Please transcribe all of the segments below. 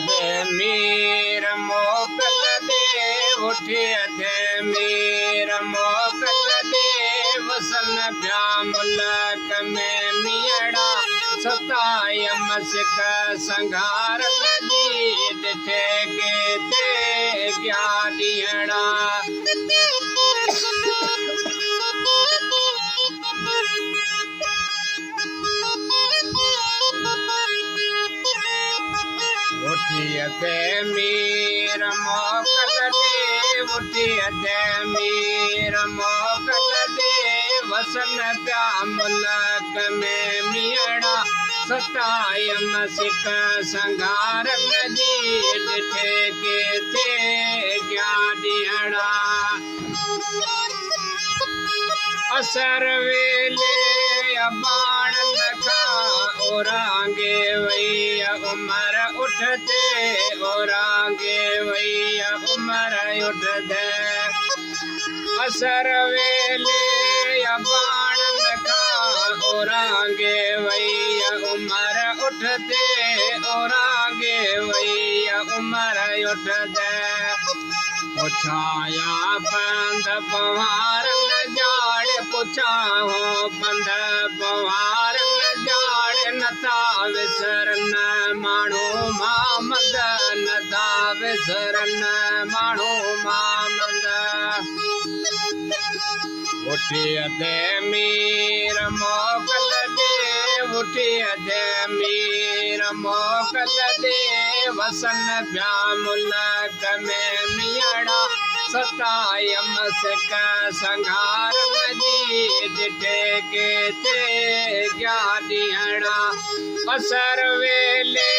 दे मीर मोकल दे उठिए दे मीर मोकल दे वसन प्या मुल्क में मियड़ा सतायम सिक संघार नदी दिठे के ते क्या दियड़ा उठिए दे मीर मोकल दे उठिए दे मीर मोकल दे वसन प्या मुल्क में मियड़ा सतायम सिक संघार नदी दिठे के थे क्या दियड़ा असर वेले बाण नखा ओरांगे वैया उमर उठते ओरांगे वैया उमर उठते असर वेले बाण नखा ओरांगे वैया उमर उठते ओरांगे वैया उमर उठते पुछाया बंद पवार न जाड़े पुछाओ बंद पवार न जाड़े नता विसरन माणो मामद नता विसरन माणो मामद उठिए दे मीर मोकल दे उठिए दे मीर मोकल दे वसन प्या मुल्क में मियड़ा सतायम सिक संघार नदी दिठे के ते क्या दियड़ा असर वेले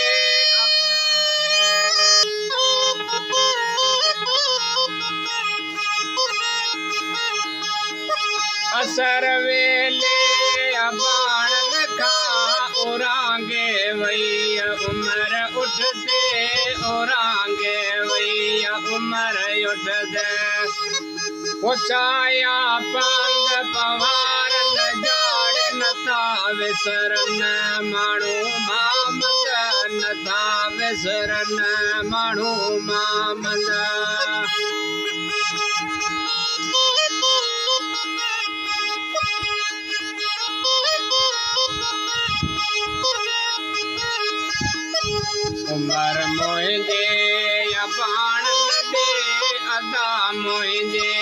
असर वेले बाण नखा ओरांगे वैया उमर उठते ओरांगे वैया उमर उठते पुछाया पंद पवार न जाड़े नथा विसरन माणो मामद नथा विसरन माणो मामद उमर मोहिंजे या बाण दे अदा मोहिंजे